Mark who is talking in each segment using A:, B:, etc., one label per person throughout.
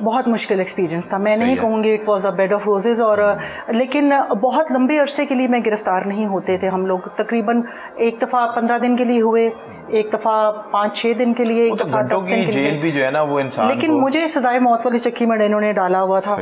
A: بہت مشکل ایکسپیرینس تھا. میں نہیں کہوں گی it was a bad of roses, اور لیکن بہت لمبے عرصے کے لیے میں گرفتار نہیں ہوتے تھے. ہم لوگ تقریباً ایک دفعہ 15 دن کے لیے ہوئے, ایک دفعہ 5-6 دن کے لیے, ایک دفعہ 10 دن کے لیے.
B: جیل بھی جو ہے نا وہ انسان, لیکن
A: مجھے سزائے موت والی چکی میں انہوں نے ڈالا ہوا تھا,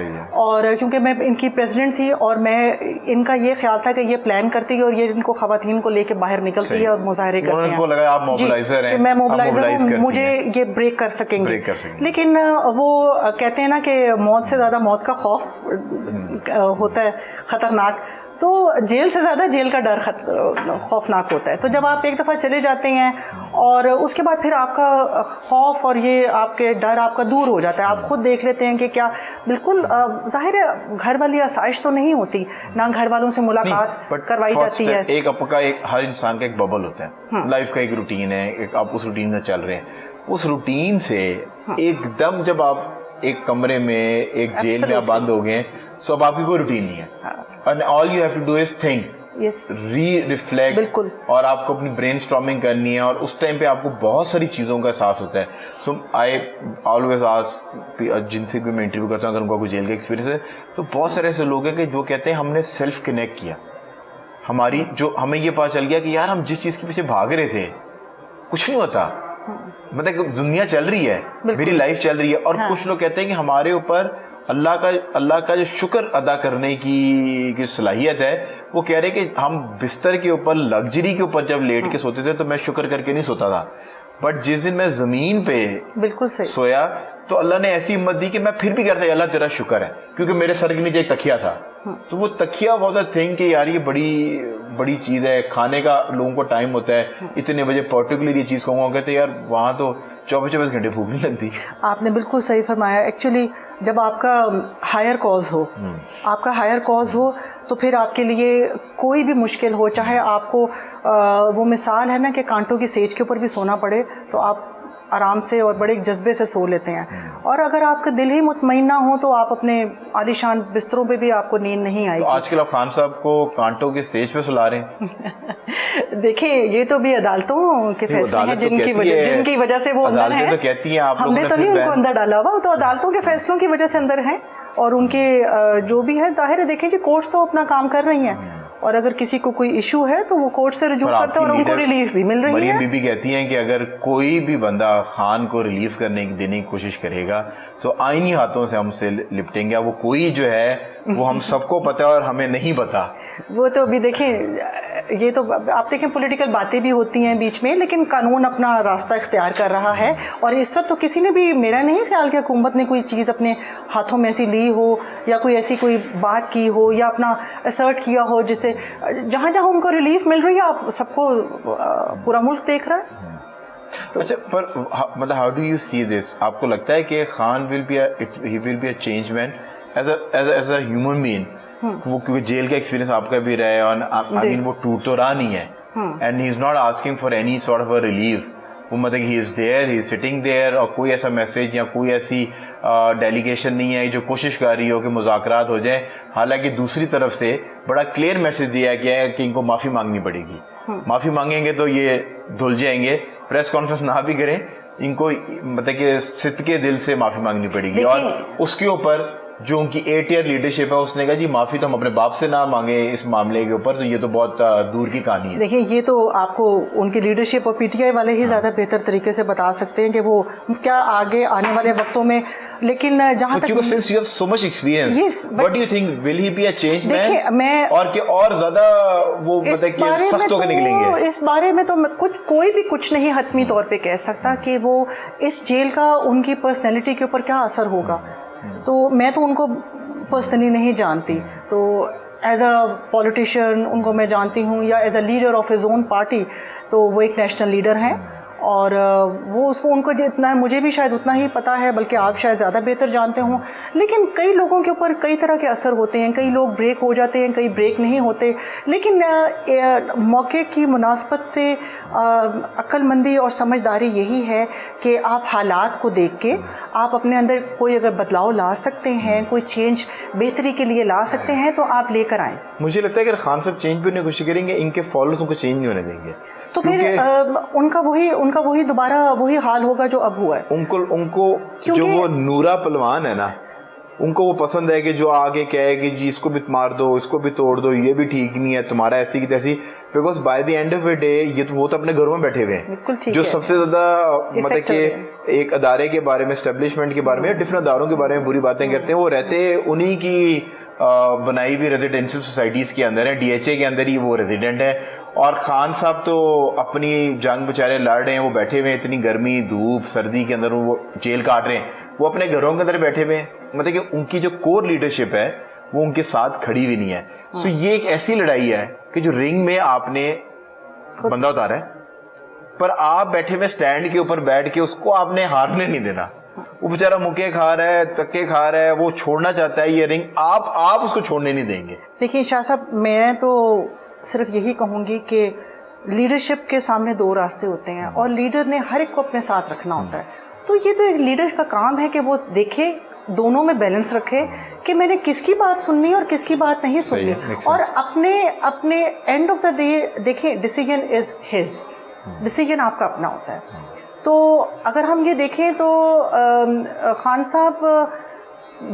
A: اور کیونکہ میں ان کی پریزیڈنٹ تھی اور میں ان کا یہ خیال تھا کہ یہ پلان کرتی ہے اور یہ ان کو خواتین کو لے کے باہر نکلتی ہے اور مظاہرے کرتے ہیں, میں موبلائزر ہوں, مجھے یہ بریک کر سکیں گے. لیکن وہ کہتے ہیں نا کہ موت سے زیادہ موت کا خوف ہوتا ہے خطرناک, تو جیل سے زیادہ جیل کا ڈر خوفناک ہوتا ہے. تو جب آپ ایک دفعہ چلے جاتے ہیں اور اس کے بعد پھر آپ کا خوف اور یہ آپ کے ڈر آپ کا دور ہو جاتا ہے. آپ خود دیکھ لیتے ہیں کہ کیا بالکل ظاہر ہے گھر والی آسائش تو نہیں ہوتی, نہ گھر والوں سے ملاقات کروائی جاتی ہے.
B: ایک آپ کا ہر انسان کا ایک ببل ہوتا ہے, لائف کا ایک روٹین ہے, آپ اس روٹین میں چل رہے ہیں. اس روٹین سے ایک دم جب آپ ایک کمرے میں ایک جیل میں آپ بند ہو گئے, سو اب آپ کی کوئی روٹین نہیں ہے, and all you have to do is think, reflect, اور آپ کو اپنی برین اسٹارمنگ کرنی ہے, اور اس ٹائم پہ آپ کو بہت ساری چیزوں کا احساس ہوتا ہے. سو آئی آلویز آسک, جن سے کوئی میں انٹرویو کرتا ہوں اگر ان کا کوئی جیل کا ایکسپیرینس ہے, تو بہت سارے ایسے لوگ ہیں کہ جو کہتے ہیں ہم نے سیلف کنیکٹ کیا, ہماری جو ہمیں یہ پتا چل گیا کہ یار ہم جس چیز کے پیچھے بھاگ رہے تھے کچھ نہیں ہوتا, مطلب دنیا چل رہی ہے, میری لائف چل رہی ہے. اور کچھ لوگ کہتے ہیں کہ ہمارے اوپر اللہ کا جو شکر ادا کرنے کی صلاحیت ہے, وہ کہہ رہے کہ ہم بستر کے اوپر لگژری کے اوپر جب لیٹ کے سوتے تھے تو میں شکر کر کے نہیں سوتا تھا, بٹ جس دن میں زمین پہ
A: بالکل
B: سویا تو اللہ نے ایسی ہمت دی کہ میں پھر بھی کہتا اللہ تیرا شکر ہے, کیونکہ میرے سر کے نیچے ایک تکیا تھا. تو وہ تکیا واز اے تھنگ کہ یار یہ بڑی چیز ہے. کھانے کا لوگوں کو ٹائم ہوتا ہے, اتنے بجے پرٹیکولر یہ چیز کہوں گا, کہتے یار وہاں تو 24 گھنٹے بھوک نہیں لگتی.
A: آپ نے بالکل صحیح فرمایا. ایکچولی جب آپ کا ہائر کاز ہو تو پھر آپ کے لیے کوئی بھی مشکل ہو, چاہے آپ کو وہ مثال ہے نا کہ کانٹوں کی سیج کے اوپر بھی سونا پڑے تو آپ آرام سے اور بڑے جذبے سے سو لیتے ہیں. اور اگر آپ کا دل ہی مطمئن نہ ہو تو آپ اپنے عالیشان بستروں پہ بھی آپ کو نیند نہیں آئے گی.
B: آج کل آپ خان صاحب کو کانٹوں کے سیج پہ سلا رہے ہیں.
A: دیکھیں یہ تو بھی عدالتوں کے فیصلے ہیں جن کی وجہ سے وہ اندر ہیں. ہم نے تو نہیں ان کو اندر ڈالا ہوا, تو عدالتوں کے فیصلوں کی وجہ سے اندر ہیں, اور ان کے جو بھی ہے ظاہر ہے دیکھیں جی کورٹس تو اپنا کام کر رہی ہیں, اور اگر کسی کو کوئی ایشو ہے تو وہ کورٹ سے رجوع کرتا ہے اور ان کو ریلیف بھی مل رہی ہے.
B: مریم بی بی کہتی ہیں کہ اگر کوئی بھی بندہ خان کو ریلیف کرنے کی دینے کی کوشش کرے گا تو آئینی ہاتھوں سے ہم سے لپٹیں گے. وہ کوئی جو ہے وہ ہم سب کو پتا ہے اور ہمیں نہیں پتا.
A: وہ تو ابھی دیکھیں, یہ تو آپ دیکھیں پولیٹیکل باتیں بھی ہوتی ہیں بیچ میں, لیکن قانون اپنا راستہ اختیار کر رہا ہے. اور اس وقت تو کسی نے بھی, میرا نہیں خیال کہ حکومت نے کوئی چیز اپنے ہاتھوں میں ایسی لی ہو یا کوئی ایسی کوئی بات کی ہو یا اپنا اسرٹ کیا ہو جس سے جہاں جہاں ان کو ریلیف مل رہی ہے آپ سب کو پورا ملک دیکھ رہا ہے.
B: اچھا, پر مطلب how do you see this? آپ کو لگتا ہے کہ Khan will be a change man as a human being? وہ کیونکہ جیل کا ایکسپیرینس آپ کا بھی رہا ہے, اور آئی مین وہ ٹوٹ تو رہا نہیں ہے, and he is not asking for any sort of a relief. وہ مطلب he is there, he is sitting there, اور کوئی ایسا میسج یا کوئی ایسی ڈیلیگیشن نہیں ہے جو کوشش کر رہی ہو کہ مذاکرات ہو جائیں. حالانکہ دوسری طرف سے بڑا کلیئر میسج دیا گیا ہے کہ ان کو معافی مانگنی پڑے گی. معافی مانگیں گے تو یہ دھل جائیں گے, پریس کانفرنس نہ بھی کریں, ان کو مطلب کہ صدقے دل سے معافی مانگنی پڑے گی. اور اس کے اوپر جو ان کی 8 ایئر لیڈرشپ ہے اس نے کہا جی معافی تو ہم اپنے باپ سے نہ مانگیں اس معاملے کے اوپر, تو یہ تو بہت دور کی کہانی ہے.
A: دیکھیں یہ تو آپ کو ان کی لیڈرشپ اور پی ٹی آئی والے ہی زیادہ بہتر طریقے سے بتا سکتے ہیں کہ وہ کیا آگے آنے والے وقتوں میں. لیکن جہاں تک
B: since you have so much experience,
A: yes,
B: what do you think, will he be a change man?
A: دیکھیں میں
B: اور کہ اور زیادہ وہ مطلب کہ سخت ہو کے نکلیں گے.
A: اس بارے میں تو کوئی بھی کچھ نہیں حتمی طور پہ کہہ سکتا کہ وہ اس جیل کا ان کی پرسنالٹی کے اوپر کیا اثر ہوگا. تو میں تو ان کو پرسنلی نہیں جانتی, تو ایز اے پولیٹیشین ان کو میں جانتی ہوں, یا as a leader of his own party, تو وہ ایک نیشنل لیڈر ہیں, اور وہ اس کو ان کو جتنا ہے مجھے بھی شاید اتنا ہی پتہ ہے, بلکہ آپ شاید زیادہ بہتر جانتے ہوں. لیکن کئی لوگوں کے اوپر کئی طرح کے اثر ہوتے ہیں, کئی لوگ بریک ہو جاتے ہیں, کئی بریک نہیں ہوتے. لیکن موقع کی مناسبت سے عقل مندی اور سمجھداری یہی ہے کہ آپ حالات کو دیکھ کے آپ اپنے اندر کوئی اگر بدلاؤ لا سکتے ہیں, کوئی چینج بہتری کے لیے لا سکتے ہیں تو آپ لے کر آئیں.
B: مجھے لگتا ہے کہ خان صاحب چینج بھی ہونے کی کوشش کریں گے, ان کے فالوورز کو چینج نہیں ہونے دیں گے,
A: تو پھر ان کا ان کا وہی دوبارہ وہی حال ہوگا جو اب ہوا ہے.
B: ان کو جو وہ نورا پلوان ہے نا, ان کو وہ پسند ہے کہ جو آگے کہے کہ جی اس کو بھی مار دو, اس کو بھی توڑ دو, یہ بھی ٹھیک نہیں ہے, تمہارا ایسی کی تیسی, because by the end of a day یہ تو وہ تو اپنے گھروں میں بیٹھے ہوئے ہیں. جو سب سے زیادہ مطلب کہ ایک ادارے کے بارے میں, اسٹیبلشمنٹ کے بارے میں, ڈفرنٹ اداروں کے بارے میں بری باتیں کرتے ہیں, وہ رہتے انہی کی بنائی ہوئی ریزیڈینشیل سوسائٹیز کے اندر ہیں, ڈی ایچ اے کے اندر ہی وہ ریزیڈنٹ ہے. اور خان صاحب تو اپنی جنگ بیچارے لڑ رہے ہیں, وہ بیٹھے ہوئے ہیں اتنی گرمی دھوپ سردی کے اندر, وہ جیل کاٹ رہے ہیں, وہ اپنے گھروں کے اندر بیٹھے ہوئے ہیں. مطلب کہ ان کی جو کور لیڈرشپ ہے وہ ان کے ساتھ کھڑی ہوئی نہیں ہے. سو یہ ایک ایسی لڑائی ہے کہ جو رنگ میں آپ نے بندہ اتارا ہے, پر آپ بیٹھے ہوئے اسٹینڈ کے اوپر بیٹھ کے اس کو آپ نے ہارنے نہیں دینا. وہ بیچارہ مکے کھا رہا ہے, تکے کھا رہا ہے, وہ چھوڑنا چاہتا ہے یہ رنگ, آپ اس کو چھوڑنے نہیں دیں گے.
A: دیکھیے شاہ صاحب, میں تو صرف یہی کہوں گی کہ لیڈرشپ کے سامنے دو راستے ہوتے ہیں اور لیڈر نے ہر ایک کو اپنے ساتھ رکھنا ہوتا ہے. تو یہ تو ایک لیڈر کا کام ہے کہ وہ دیکھے, دونوں میں بیلنس رکھے کہ میں نے کس کی بات سننی اور کس کی بات نہیں سننی, اور اپنے اینڈ آف دا ڈے دیکھیں ڈیسیجن از ہز, ڈیسیجن آپ کا اپنا ہوتا ہے. تو اگر ہم یہ دیکھیں تو خان صاحب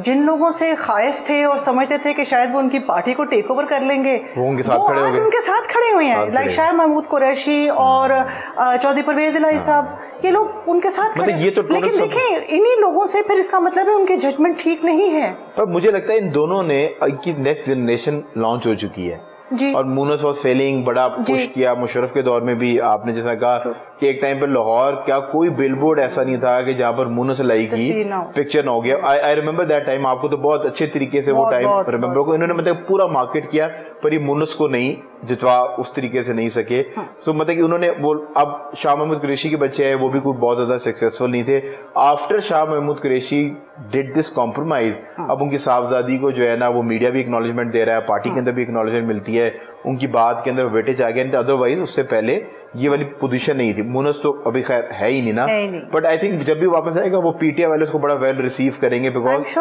A: جن لوگوں سے خائف تھے اور سمجھتے تھے کہ شاید وہ ان کی پارٹی کو ٹیک اوور کر لیں گے, وہ آج ان کے ساتھ کھڑے ہوئے ہیں, لائک شاہ محمود قریشی اور چودھری پرویز الہی صاحب, یہ لوگ ان کے ساتھ کھڑے. لیکن دیکھیں انہی لوگوں سے پھر اس کا مطلب ہے ان کے ججمنٹ ٹھیک نہیں ہے.
B: پر مجھے لگتا ہے ان دونوں نے ان کی نیکسٹ جنریشن لانچ ہو چکی ہے جی, اور مونس واز فیلنگ بڑا پش کیا. مشرف کے دور میں بھی آپ نے جیسا کہا کہ ایک ٹائم پہ لاہور کیا کوئی بل بورڈ ایسا نہیں تھا کہ جہاں پر مونس علی کی پکچر نہ ہو گیا. آئی ریمبر دیٹ ٹائم, آپ کو تو بہت اچھے طریقے سے وہ ٹائم ریمبر کو, انہوں نے مطلب پورا مارکیٹ کیا, پر یہ مونس کو نہیں جتوا اس طریقے سے نہیں سکے. سو مطلب کہ انہوں نے وہ, اب شاہ محمود قریشی کے بچے ہیں وہ بھی کوئی بہت زیادہ سکسیسفل نہیں تھے. After Shah Mahmood Qureshi did this compromise, اب ان کی صاحبزادی کو جو ہے نا وہ میڈیا بھی اکنالجمنٹ دے رہا ہے, پارٹی کے اندر بھی اکنالجمنٹ ملتی ہے, ان کی بات کے اندر ویٹیج آ گیا. ادروائز اس سے پہلے یہ والی پوزیشن نہیں تھی. مونس تو ابھی خیر ہے ہی نہیں نا, بٹ آئی تھنک جب بھی واپس آئے گا وہ پی ٹی آئی والے اس کو بڑا ویل ریسیو کریں گے, بیکاز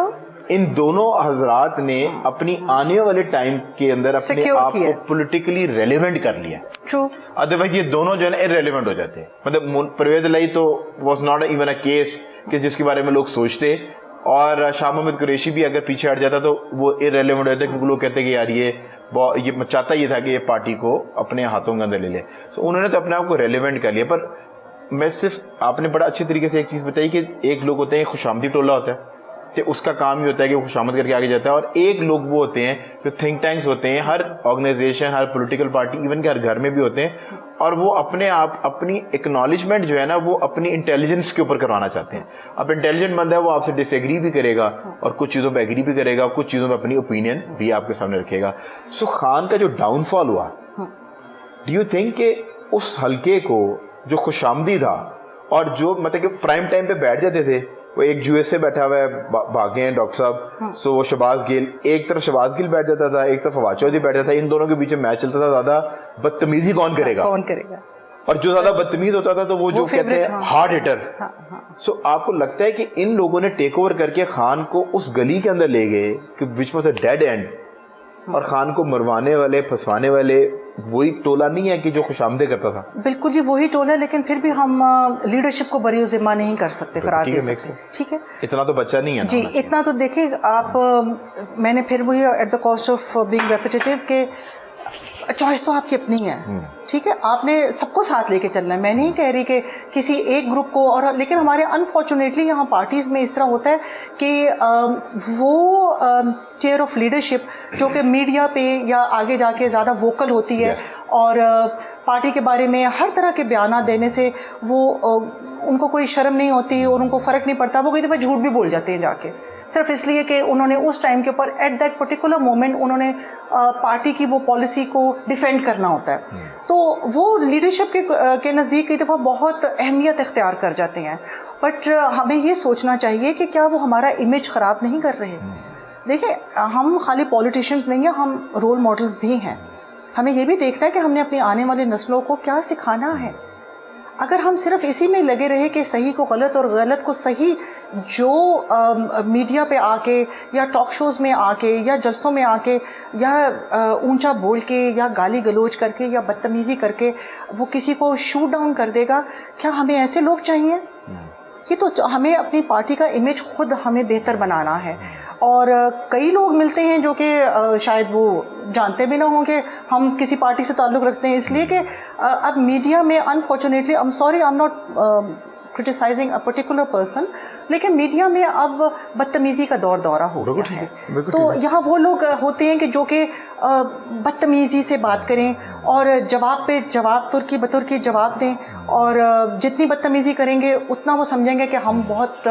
B: ان دونوں حضرات نے اپنی آنے والے ٹائم کے اندر اپنے آپ کو پولیٹیکلی ریلیونٹ کر لیا. ادروائز یہ دونوں جو ہے نا ارریلیونٹ ہو جاتے ہیں. مطلب پرویز الہی تو was not even a case کہ جس کے بارے میں لوگ سوچتے, اور شاہ محمد قریشی بھی اگر پیچھے ہٹ جاتا تو وہ ارریلیونٹ ہو جاتا, کیونکہ لوگ کہتے کہ یار یہ چاہتا یہ تھا کہ یہ پارٹی کو اپنے ہاتھوں کے اندر لے لے. سو انہوں نے تو اپنے آپ کو ریلیونٹ کر لیا. پر میں صرف, آپ نے بڑا اچھے طریقے سے ایک چیز بتائی کہ ایک لوگ ہوتے ہیں خوش آمدی ٹولہ ہوتا ہے, کہ اس کا کام یہ ہوتا ہے کہ وہ خوش آمد کر کے آگے جاتا ہے, اور ایک لوگ وہ ہوتے ہیں جو تھنک ٹینکس ہوتے ہیں, ہر آرگنائزیشن ہر پولیٹیکل پارٹی ایون کہ ہر گھر میں بھی ہوتے ہیں, اور وہ اپنے آپ اپنی اکنالجمنٹ جو ہے نا وہ اپنی انٹیلیجنس کے اوپر کروانا چاہتے ہیں. اب انٹیلیجنٹ بندہ ہے وہ آپ سے ڈس ایگری بھی کرے گا اور کچھ چیزوں پہ ایگری بھی کرے گا, کچھ چیزوں پہ اپنی اوپینین بھی آپ کے سامنے رکھے گا. سو خان کا جو ڈاؤن فال ہوا, ڈو یو تھنک کہ اس حلقے کو جو خوش آمدی تھا اور جو مطلب کہ پرائم ٹائم پہ بیٹھ جاتے تھے, وہ ایک یو ایس اے بیٹھا ہوا ہے بھاگے ہیں ڈاکٹر صاحب, سو وہ شہباز گل, ایک طرف شہباز گل بیٹھ جاتا تھا, ایک طرف فواد چودھری بیٹھ جاتا تھا, ان دونوں کے بیچ میں میچ چلتا تھا, زیادہ بدتمیزی کون کرے گا, اور جو زیادہ بدتمیز ہوتا تھا تو وہ جو کہتے ہیں ہارڈ ہٹر. سو آپ کو لگتا ہے کہ ان لوگوں نے ٹیک اوور کر کے خان کو اس گلی کے اندر لے گئے کہ which was a dead end, اور خان کو مروانے والے پھنسوانے والے وہی ٹولہ نہیں ہے کہ جو خوش آمدے کرتا تھا. بالکل
A: جی وہی ٹولہ, لیکن پھر بھی ہم لیڈرشپ کو بری ذمہ نہیں کر سکتے, قرار دے سکتے. ٹھیک ہے,
B: اتنا تو بچہ نہیں ہے
A: جی, اتنا تو دیکھیں آپ, میں نے پھر وہی at the cost of being repetitive کہ چوائس تو آپ کی اپنی ہے. ٹھیک ہے, آپ نے سب کو ساتھ لے کے چلنا ہے. میں نہیں کہہ رہی کہ کسی ایک گروپ کو, اور لیکن ہمارے انفارچونیٹلی یہاں پارٹیز میں اس طرح ہوتا ہے کہ وہ چیئر آف لیڈرشپ جو کہ میڈیا پہ یا آگے جا کے زیادہ ووکل ہوتی ہے, اور پارٹی کے بارے میں ہر طرح کے بیانات دینے سے وہ ان کو کوئی شرم نہیں ہوتی اور ان کو فرق نہیں پڑتا. وہ کئی دفعہ جھوٹ بھی بول جاتے ہیں جا کے, صرف اس لیے کہ انہوں نے اس ٹائم کے اوپر ایٹ دیٹ پرٹیکولر مومنٹ انہوں نے پارٹی کی وہ پالیسی کو ڈیفینڈ کرنا ہوتا ہے. تو وہ لیڈرشپ کے نزدیک کئی دفعہ بہت اہمیت اختیار کر جاتے ہیں. بٹ ہمیں یہ سوچنا چاہیے کہ کیا وہ ہمارا امیج خراب نہیں کر رہے. دیکھیں, ہم خالی پولیٹیشینز نہیں ہیں, ہم رول ماڈلز بھی ہیں. ہمیں یہ بھی دیکھنا ہے کہ ہم نے اپنی آنے والی نسلوں کو کیا سکھانا ہے. اگر ہم صرف اسی میں لگے رہے کہ صحیح کو غلط اور غلط کو صحیح، جو میڈیا پہ آ کے یا ٹاک شوز میں آ کے یا جلسوں میں آ کے یا اونچا بول کے یا گالی گلوچ کر کے یا بدتمیزی کر کے وہ کسی کو شوٹ ڈاؤن کر دے گا، کیا ہمیں ایسے لوگ چاہیے؟ یہ تو ہمیں اپنی پارٹی کا امیج خود ہمیں بہتر بنانا ہے. اور کئی لوگ ملتے ہیں جو کہ شاید وہ جانتے بھی نہ ہوں کہ ہم کسی پارٹی سے تعلق رکھتے ہیں، اس لیے کہ اب میڈیا میں unfortunately I'm sorry I'm not criticizing a particular person، لیکن میڈیا میں اب بدتمیزی کا دورہ ہو گیا ہے. تو یہاں وہ لوگ ہوتے ہیں کہ جو کہ بدتمیزی سے بات کریں اور جواب پہ جواب ترکی بترکی جواب دیں، اور جتنی بدتمیزی کریں گے اتنا وہ سمجھیں گے کہ ہم بہت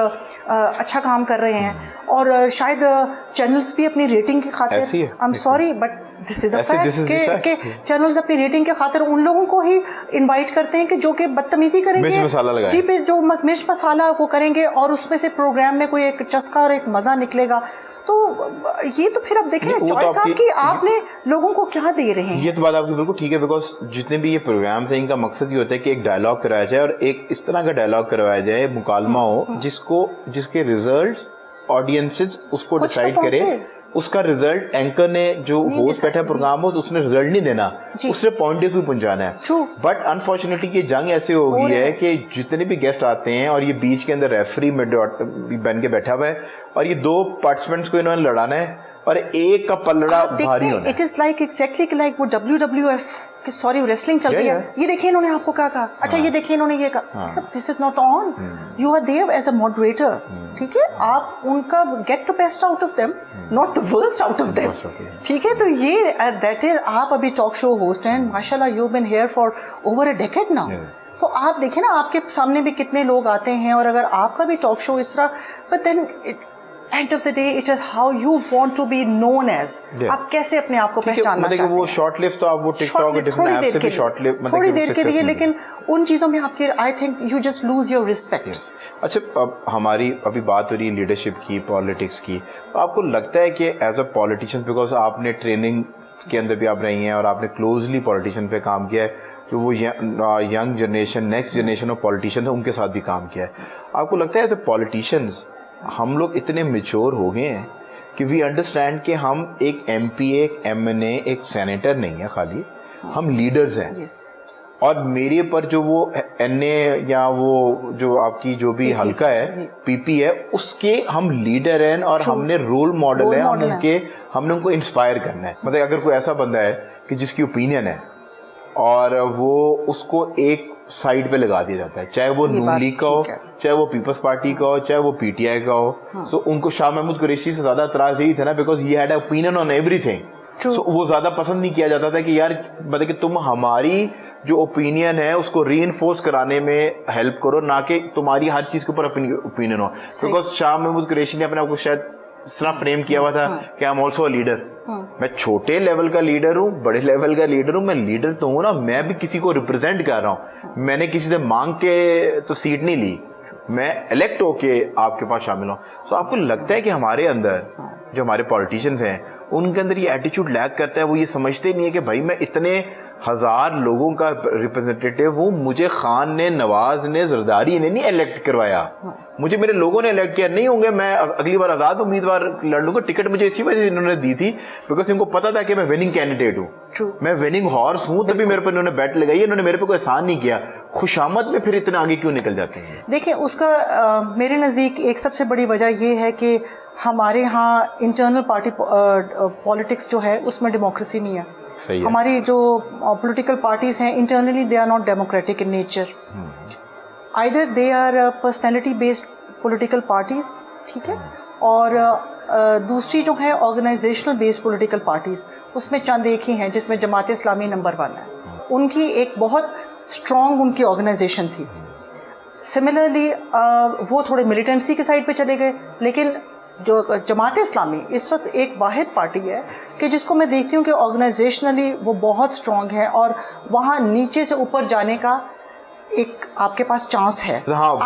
A: اچھا کام کر رہے ہیں. اور شاید چینلز بھی اپنی ریٹنگ کی خاطر I'm sorry but this is a fact کہ چینلز اپنی ریٹنگ کے خاطر ان لوگوں کو ہی انوائٹ کرتے ہیں کہ جو کہ بدتمیزی کریں گے، جی پہ جو مرچ مسالہ وہ کریں گے، اور اس میں سے پروگرام میں کوئی ایک چسکا اور ایک مزہ نکلے گا. تو یہ تو پھر اب دیکھیں نا چوائس آپ کی، آپ نے لوگوں کو کیا دے رہے ہیں.
B: یہ تو بات آپ کی بالکل ٹھیک ہے، بیکاز جتنے بھی یہ پروگرامز ہیں ان کا مقصد یہ ہوتا ہے کہ ایک ڈائلاگ کرایا جائے، اور ایک اس طرح کا ڈائلاگ کروایا جائے، مکالمہ ہو جس کے ریزلٹس آڈینسز اس کو ڈیسائیڈ کرے. اس کا رزلٹ اینکر نے جو ہوسٹ بیٹھا پروگرام ہو اس نے رزلٹ نہیں دینا، اس نے پوائنٹ آف ویو پہنچانا ہے. بٹ انفارچونیٹلی یہ جنگ ایسے ہو گئی ہے کہ جتنے بھی گیسٹ آتے ہیں، اور یہ بیچ کے اندر ریفری میں بن کے بیٹھا ہوا ہے، اور یہ دو پارٹیسپینٹس کو انہوں نے لڑانا ہے، اور ایک کا پلڑا بھاری ہونا ہے.
A: It is like exactly like وہ WWF کہ سوری ریسلنگ چل رہی ہے، یہ دیکھیں انہوں نے آپ کو کیا کہا، اچھا یہ دیکھیں انہوں نے یہ کہا. This is not on, you are there as a moderator. ٹھیک ہے، آپ ان کا get the best out of them, not the worst out of them. ٹھیک ہے، تو یہ دیٹ از، آپ ابھی ٹاک شو ہوسٹ ہیں ماشاء اللہ، you been here for over a decade now. تو آپ دیکھیں نا آپ کے سامنے بھی کتنے لوگ آتے ہیں، اور اگر آپ کا بھی ٹاک شو اس طرح، but then end of the day it is how you want to be known as. آپ کیسے اپنے آپ کو پہچاننا چاہتے ہیں. وہ
B: شارٹ لیو تو آپ وہ ٹک ٹاک اور ڈفرنٹ ایپ سے بھی شارٹ لیو
A: تھوڑی دیر کے لیے، لیکن ان چیزوں میں آپ کے I think you just lose your respect.
B: اچھا، اب ہماری ابھی بات ہو رہی ہے لیڈرشپ کی، پالیٹکس کی، تو آپ کو لگتا ہے کہ ایز اے پالیٹیشین، بیکاز آپ نے ٹریننگ کے اندر بھی آپ رہی ہیں اور آپ نے کلوزلی پالیٹیشین پہ کام کیا ہے، جو وہ young generation, next generation of politician ہے، ان کے ساتھ بھی کام کیا ہے، آپ کو لگتا ہے ایز اے پالیٹیشینز ہم لوگ اتنے میچور ہو گئے ہیں کہ وی انڈرسٹینڈ کہ ہم ایک MP اے، ایک MNA، ایک سینیٹر نہیں ہے، خالی ہم لیڈرز ہیں. اور میرے پر جو وہ NA یا وہ جو آپ کی جو بھی حلقہ ہے PP ہے، اس کے ہم لیڈر ہیں، اور ہم نے رول ماڈل ہیں، ہم نے ان کو انسپائر کرنا ہے. مطلب اگر کوئی ایسا بندہ ہے کہ جس کی اوپینین ہے اور وہ اس کو ایک سائڈ پہ لگا دیا جاتا ہے، چاہے وہ نون لیگ کا ہو، چاہے وہ پیپلز پارٹی کا ہو، چاہے وہ PTI کا ہو. سو ان کو شاہ محمود قریشی سے زیادہ اعتراض یہی تھا نا، because he had a opinion on everything. So وہ زیادہ پسند نہیں کیا جاتا تھا کہ یار مطلب کہ تم ہماری جو اوپینین ہے اس کو ری انفورس کرانے میں ہیلپ کرو، نہ کہ تمہاری ہر چیز کے اوپر اپنی اوپینین ہو. بیکاز شاہ محمود قریشی نے اپنے آپ کو شاید اس طرح فریم کیا ہوا تھا کہ I am also a leader. میں چھوٹے لیول کا لیڈر ہوں، بڑے لیول کا لیڈر ہوں، میں لیڈر تو ہوں نا، میں بھی کسی کو ریپرزینٹ کر رہا ہوں. میں نے کسی سے مانگ کے تو سیٹ نہیں لی، میں الیکٹ ہو کے آپ کے پاس شامل ہوں. سو آپ کو لگتا ہے کہ ہمارے اندر جو ہمارے پالیٹیشینز ہیں ان کے اندر یہ ایٹیچیوڈ لیک کرتا ہے، وہ یہ سمجھتے نہیں ہے کہ بھائی میں اتنے ہزار لوگوں کا ریپرزینٹیٹیو ہوں، مجھے خان نے، نواز نے، زرداری نے نہیں الیکٹ کروایا، مجھے میرے لوگوں نے الیکٹ کیا. نہیں ہوں گے میں اگلی بار آزاد امیدوار لڑ لوں گا. ٹکٹ مجھے اسی وجہ سے انہوں نے دی تھی بیکاز ان کو پتا تھا کہ میں وننگ کینڈیڈیٹ ہوں، میں وننگ ہارس ہوں، تبھی میرے پہ انہوں نے بیٹ لگائی. انہوں نے میرے پہ کوئی احسان نہیں کیا. خوشامد میں پھر اتنے آگے کیوں نکل جاتے ہیں؟
A: دیکھیں اس کا میرے نزدیک ایک سب سے بڑی وجہ یہ ہے کہ ہمارے ہاں انٹرنل پارٹی پالیٹکس جو ہے اس میں ڈیموکریسی نہیں ہے. ہماری جو پولیٹیکل پارٹیز ہیں internally they are not democratic in nature. Either they are personality based political parties, ٹھیک ہے، اور دوسری جو ہے آرگنائزیشنل بیسڈ پولیٹیکل پارٹیز، اس میں چند ایک ہی ہیں جس میں جماعت اسلامی نمبر 1 ہے. ان کی ایک بہت اسٹرانگ ان کی آرگنائزیشن تھی. سملرلی وہ تھوڑے ملیٹنسی کے سائڈ پہ چلے گئے، لیکن جو جماعت اسلامی اس وقت ایک واحد پارٹی ہے کہ جس کو میں دیکھتی ہوں کہ آرگنائزیشنلی وہ بہت اسٹرانگ ہے، اور وہاں نیچے سے اوپر جانے کا ایک آپ کے پاس چانس ہے.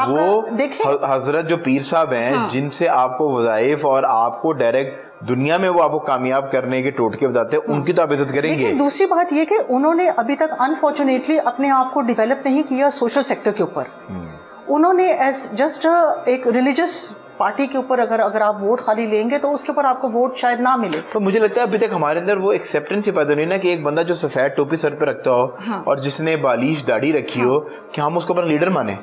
B: وہ دیکھیں حضرت جو پیر صاحب ہیں جن سے آپ کو وظائف اور آپ کو ڈائریکٹ دنیا میں وہ آپ کو کامیاب کرنے کے ٹوٹکے بتاتے ہیں, ان کی تو آپ عزت کریں گے.
A: لیکن دوسری بات یہ کہ انہوں نے ابھی تک انفارچونیٹلی اپنے آپ کو ڈیولپ نہیں کیا سوشل سیکٹر کے اوپر. انہوں نے ایز جسٹ ایک ریلیجس پارٹی کے اوپر اگر آپ ووٹ خالی لیں گے تو اس کے اوپر آپ کو ووٹ شاید نہ ملے.
B: تو مجھے لگتا ہے ابھی تک ہمارے اندر وہ ایکسیپٹنس ہی پیدا نہیں نا کہ ایک بندہ جو سفید ٹوپی سر پہ رکھتا ہو اور جس نے بالیش داڑھی رکھی ہو کہ ہم اس کو اپنا لیڈر مانیں,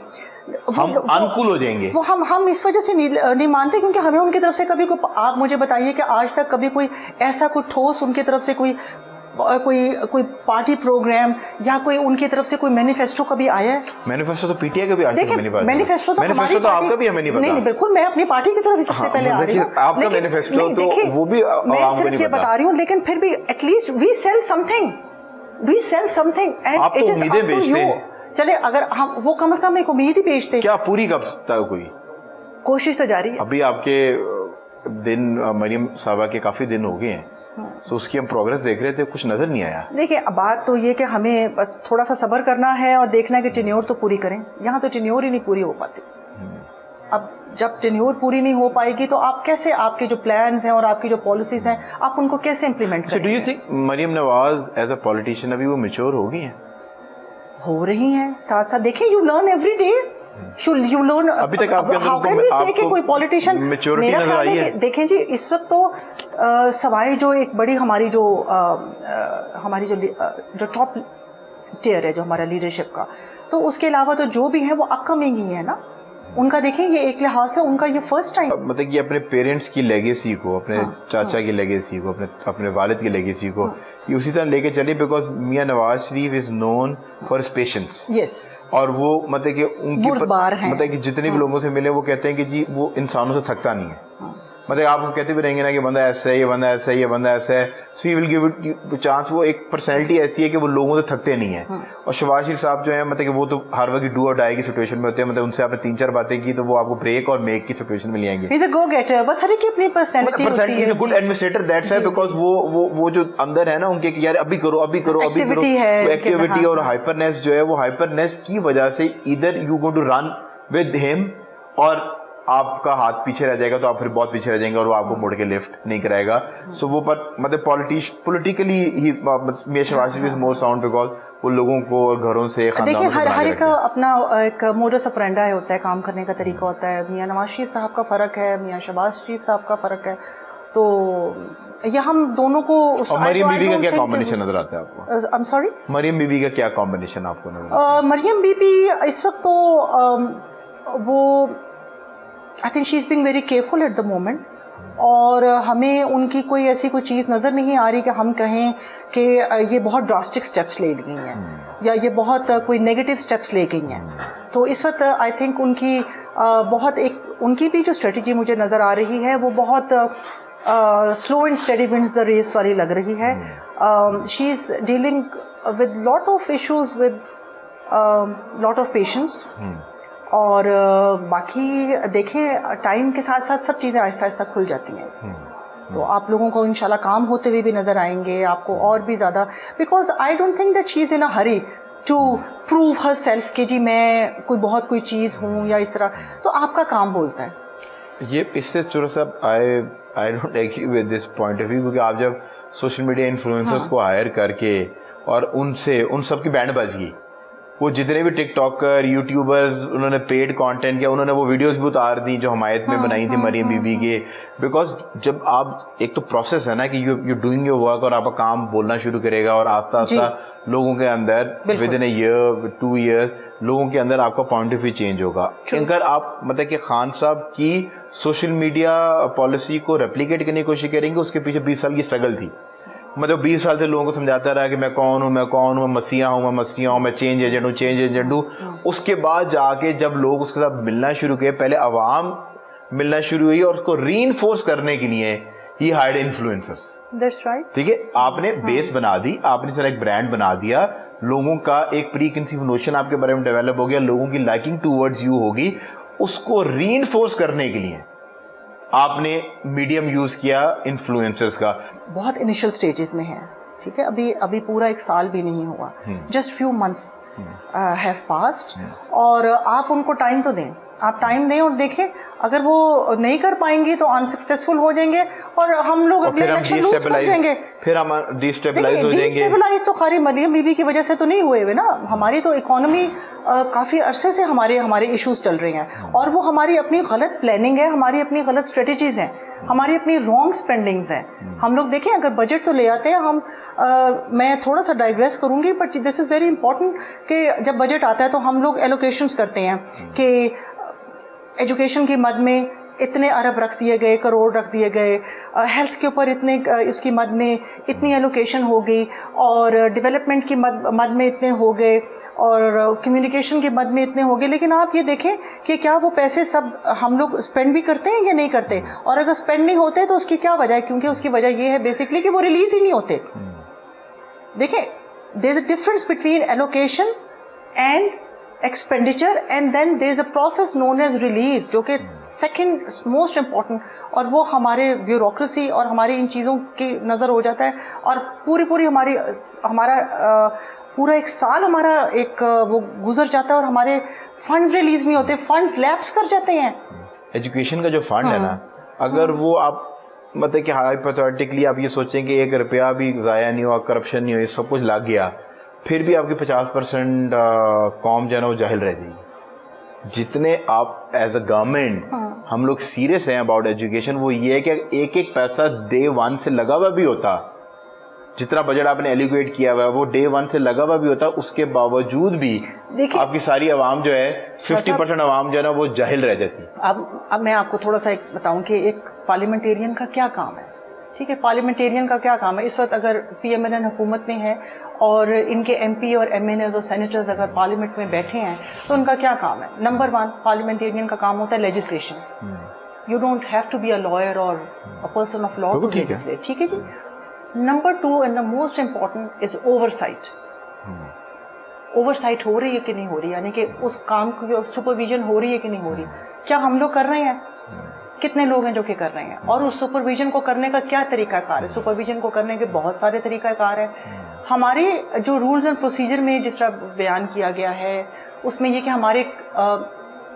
B: ہم انکول ہو جائیں گے.
A: وہ ہم اس وجہ سے نہیں مانتے کیونکہ ہمیں ان کی طرف سے کبھی کوئی, آپ مجھے بتائیے کہ آج تک کبھی کوئی ایسا کوئی ٹھوس ان کی طرف سے کوئی پارٹی پروگرام یا کوئی ان کی طرف سے کوئی مینیفیسٹو کبھی آیا ہے؟
B: مینیفیسٹو تو پی ٹی آئی کا بھی آج تک نہیں پتا.
A: مینیفیسٹو تو
B: آپ کا بھی ہمیں نہیں پتا.
A: نہیں بالکل, میں اپنی پارٹی کی طرف سب سے پہلے آ رہی ہوں.
B: آپ کا مینیفیسٹو تو وہ بھی
A: میں صرف یہ بتا رہی ہوں, لیکن پھر بھی at least we sell something and it is up to you. چلے اگر ہم وہ کم از کم ایک امید ہی بیچتے.
B: کیا پوری کب تک کوئی
A: کوشش تو جاری ہے.
B: ابھی آپ کے دن مریم صاحبہ کے کافی دن ہو گئے ہیں, سو اس کی ہم پروگرس دیکھ رہے تھے, کچھ نظر نہیں آیا.
A: دیکھیں بات تو یہ کہ ہمیں بس تھوڑا سا صبر کرنا ہے اور دیکھنا ہے کہ ٹینیور تو پوری کریں. یہاں تو ٹینیور ہی نہیں پوری ہو پاتی. اب جب ٹینیور پوری نہیں ہو پائے گی تو آپ کیسے, آپ کے جو پلانز ہیں اور آپ کی جو پالیسیز ہیں آپ ان کو کیسے امپلیمنٹ کریں؟
B: Do you think Maryam Nawaz as a politician ابھی وہ میچور ہو گئی ہیں؟
A: ہو رہی ہیں ساتھ ساتھ. دیکھیں you learn every day. You learn.
B: ابھی تک آپ
A: how can we say کہ کوئی پولیٹیشین, میرا خیال ہے کہ دیکھیں جی اس وقت تو سوائے جو ایک بڑی ہماری جو ٹاپ ٹیئر ہے جو ہمارا لیڈرشپ کا, تو اس کے علاوہ تو جو بھی ہیں وہ اپ کمنگ ہی ہیں نا. ان کا دیکھیں یہ ایک لحاظ سے ان کا یہ فرسٹ ٹائم,
B: مطلب کہ اپنے پیرنٹس کی لیگیسی کو, اپنے چاچا کی لیگیسی کو, اپنے والد کی لیگیسی کو یہ اسی طرح لے کے چلی, because Mian Nawaz Sharif is known for his patience.
A: یس.
B: اور وہ مطلب کہ ان کی
A: مطلب
B: کہ جتنے بھی لوگوں سے ملے وہ کہتے ہیں کہ جی وہ انسانوں سے تھکتا نہیں ہے. مطلب آپ کہتے بھی رہیں گے نا کہ بندہ ایسا ہے, یہ بندہ ایسا ہے, یہ بندہ ایسا ہے, so you will give it chance. وہ ایک پرسنالٹی ایسی ہے کہ وہ لوگوں سے تھکتے نہیں ہیں. اور شہباز شریف صاحب جو ہیں مطلب کہ وہ تو ہر وقت ڈو اور ڈائی کی سچویشن میں ہوتے ہیں. مطلب ان سے آپ نے 3-4 باتیں کی تو وہ آپ کو بریک اور میک کی سچویشن میں لے آئیں گے.
A: ہی از اے گو گیٹر, بس ہر ایک کی اپنی پرسنالٹی ہوتی ہے.
B: He is a good administrator, that's why, because وہ جو اندر ہے نا ان کے کہ یار ابھی کرو ایکٹیویٹی اور ہائپرنیس جو ہے, وہ ہائپرنیس کی وجہ سے ادھر you go to run with ہم اور آپ کا ہاتھ پیچھے رہ جائے گا تو آپ پھر بہت پیچھے رہ جائیں گے اور وہ آپ کو مڑ کے لفٹ نہیں کرائے گا. سو وہ پر مطلب پولیٹیکلی ہی میاں شہباز شریف از مور ساؤنڈ بیکاز وہ لوگوں کو گھروں سے
A: دیکھیں ہر ایک کا اپنا ایک موڈس اپرینڈا ہوتا ہے, کام کرنے کا طریقہ ہوتا ہے. میاں نواز شریف صاحب کا فرق ہے, میاں شہباز شریف صاحب کا فرق ہے, تو یہ ہم دونوں کو.
B: مریم بی بی کا کیا کمبینیشن نظر آتا ہے آپ کو؟
A: I'm sorry,
B: Maryam be be کا کیا کمبینیشن آپ کو نظر آتا ہے؟
A: مریم بی بی اس وقت تو وہ I think she's being very careful at the moment, اور ہمیں ان کی کوئی ایسی کوئی چیز نظر نہیں آ رہی کہ ہم کہیں کہ یہ بہت ڈراسٹک سٹیپس لے گئی ہیں یا یہ بہت کوئی نیگیٹو سٹیپس لے گئی ہیں. تو اس وقت آئی تھنک ان کی بہت ایک ان کی بھی جو اسٹریٹجی مجھے نظر آ رہی ہے وہ بہت slow and steady wins the race والی لگ رہی ہے. She is dealing with lot of issues with lot of patience, اور باقی دیکھیں ٹائم کے ساتھ ساتھ سب چیزیں آہستہ آہستہ کھل جاتی ہیں. تو آپ لوگوں کو انشاءاللہ کام ہوتے ہوئے بھی نظر آئیں گے آپ کو اور بھی زیادہ, because I don't think that she is in a hurry to prove herself کہ جی میں کوئی چیز ہوں یا اس طرح. تو آپ کا کام بولتا ہے.
B: یہ اس سے تھوڑا سا I don't agree with this point of view, کیونکہ آپ جب سوشل میڈیا انفلوئنسرس کو ہائر کر کے اور ان سب کی بینڈ بج گئی, وہ جتنے بھی ٹک ٹاکر یوٹیوبرز انہوں نے پیڈ کانٹینٹ کیا, انہوں نے وہ ویڈیوز بھی اتار دی جو حمایت میں بنائی تھی مریم بی بی کے. بیکاز جب آپ ایک تو پروسیس ہے نا کہ یو ڈوئنگ یور ورک اور آپ کا کام بولنا شروع کرے گا اور آہستہ آہستہ لوگوں کے اندر within a year 2 years لوگوں کے اندر آپ کا پوائنٹ آف ویو چینج ہوگا. اگر آپ مطلب کہ خان صاحب کی سوشل میڈیا پالیسی کو ریپلیکیٹ کرنے کی کوشش کریں گے, اس کے پیچھے 20 سال کی اسٹرگل تھی. مطلب 20 سال سے لوگوں کو سمجھاتا رہا کہ میں کون ہوں, میں مسیحا ہوں, میں چینج ایجنٹ ہوں. اس کے بعد جا کے جب لوگ اس کے ساتھ ملنا شروع کیے, پہلے عوام ملنا شروع ہوئی اور اس کو ری انفورس کرنے کے لیے ہی ہائرڈ انفلوئنسرس.
A: That's right.
B: ٹھیک ہے, آپ نے بیس بنا دی, آپ نے ایک برانڈ بنا دیا, لوگوں کا ایک پری کنسیو نوشن آپ کے بارے میں ڈیولپ ہو گیا, لوگوں کی لائکنگ ٹوورڈز یو ہوگی. اس کو ری انفورس کرنے کے لیے آپ نے میڈیم یوز کیا انفلوئنسرز کا.
A: بہت انیشل سٹیجز میں ہیں, ٹھیک ہے, ابھی پورا 1 سال بھی نہیں ہوا, just few months have passed, اور آپ ان کو ٹائم تو دیں. آپ ٹائم دیں اور دیکھیں, اگر وہ نہیں کر پائیں گی تو انسکسیسفل ہو جائیں گے اور ہم لوگ اگلے الیکشن لوز کر جائیں گے,
B: پھر ہم ڈی اسٹیبلائز ہو جائیں گے.
A: ڈیسٹیبلائز تو خالی مریم بی بی کی وجہ سے تو نہیں ہوئے نا, ہماری تو اکانومی کافی عرصے سے ہمارے ایشوز چل رہے ہیں, اور وہ ہماری اپنی غلط پلاننگ ہے, ہماری اپنی غلط اسٹریٹجیز ہیں, ہماری اپنی رانگ اسپینڈنگز ہیں. ہم لوگ دیکھیں اگر بجٹ تو لے آتے ہیں ہم, میں تھوڑا سا ڈائگریس کروں گی but this is very important کہ جب بجٹ آتا ہے تو ہم لوگ ایلوکیشنز کرتے ہیں کہ ایجوکیشن کی مد میں اتنے ارب رکھ دیے گئے, کروڑ رکھ دیے گئے, ہیلتھ کے اوپر اتنے, اس کی مد میں اتنی ایلوکیشن ہو گئی, اور ڈیولپمنٹ کی مد میں اتنے ہو گئے, اور کمیونیکیشن کی مد میں اتنے ہو گئے. لیکن آپ یہ دیکھیں کہ کیا وہ پیسے سب ہم لوگ اسپینڈ بھی کرتے ہیں یا نہیں کرتے, اور اگر اسپینڈ نہیں ہوتے تو اس کی کیا وجہ ہے؟ کیونکہ اس کی وجہ یہ ہے بیسکلی کہ وہ ریلیز ہی نہیں ہوتے. دیکھیں there is a difference between allocation and expenditure, and then there is a process known as release, جو کہ سیکنڈ موسٹ امپورٹنٹ, اور وہ ہمارے بیوروکریسی اور ہماری ان چیزوں کی نظر ہو جاتا ہے, اور پوری ہمارا پورا ایک سال ہمارا ایک وہ گزر جاتا ہے اور ہمارے فنڈز ریلیز نہیں ہوتے, فنڈز لیپس کر جاتے ہیں.
B: ایجوکیشن کا جو فنڈ ہے نا, اگر وہ آپ مطلب کہ ہائپوتھیٹیکلی آپ یہ سوچیں کہ 1 روپیہ بھی ضائع نہیں ہوا, کرپشن نہیں ہوئی, سب کچھ لگ گیا, پھر بھی آپ کی 50% قوم جو ہے نا وہ جاہل رہ جائے گی. جتنے آپ ایز اے گورنمنٹ ہم لوگ سیریس ہیں اباؤٹ ایجوکیشن, وہ یہ ہے کہ ایک پیسہ ڈے 1 سے لگا ہوا بھی ہوتا, جتنا بجٹ آپ نے ایلوکیٹ کیا ہوا ہے وہ ڈے 1 سے لگا ہوا بھی ہوتا, اس کے باوجود بھی آپ کی ساری عوام جو ہے 50% عوام جو ہے نا وہ جاہل رہ جاتی.
A: اب میں آپ کو تھوڑا سا بتاؤں کہ ایک پارلیمنٹیرین کا کیا کام ہے. ٹھیک ہے, پارلیمنٹیرین کا کیا کام ہے اس وقت؟ اگر پی ایم ایل این حکومت میں ہے اور ان کے ایم پی اور ایم این ایز اور سینیٹرز اگر پارلیمنٹ میں بیٹھے ہیں تو ان کا کیا کام ہے؟ نمبر 1 پارلیمنٹیرین کا کام ہوتا ہے legislation. You don't have to be a lawyer or a person of law to legislate. ٹھیک ہے جی. Number 2 and the most important is oversight. Oversight ہو رہی ہے کہ نہیں ہو رہی, یعنی کہ اس کام کی سپرویژن ہو رہی ہے کہ نہیں ہو رہی, کیا ہم لوگ کر رہے ہیں؟ کتنے لوگ ہیں جو کہ کر رہے ہیں؟ اور اس سپرویژن کو کرنے کا کیا طریقہ کار ہے؟ سپرویژن کو کرنے کے بہت سارے طریقہ کار ہیں. ہمارے جو رولز اینڈ پروسیجر میں جس طرح بیان کیا گیا ہے اس میں یہ کہ ہمارے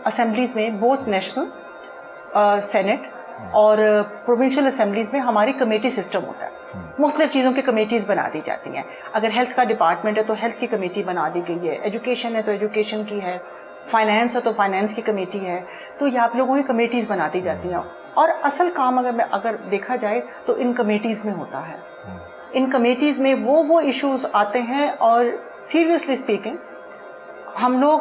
A: اسمبلیز میں بوتھ نیشنل سینٹ اور پروونشل اسمبلیز میں ہماری کمیٹی سسٹم ہوتا ہے. مختلف چیزوں کی کمیٹیز بنا دی جاتی ہیں. اگر ہیلتھ کا ڈپارٹمنٹ ہے تو ہیلتھ کی کمیٹی بنا دی گئی ہے, ایجوکیشن ہے تو ایجوکیشن کی ہے, فائنینس ہے تو فائنینس کی کمیٹی ہے. تو یہ آپ لوگوں کی کمیٹیز بنا دی جاتی ہیں, اور اصل کام اگر دیکھا جائے تو ان کمیٹیز میں ہوتا ہے. ان کمیٹیز میں وہ ایشوز آتے ہیں, اور سیریسلی اسپیکنگ ہم لوگ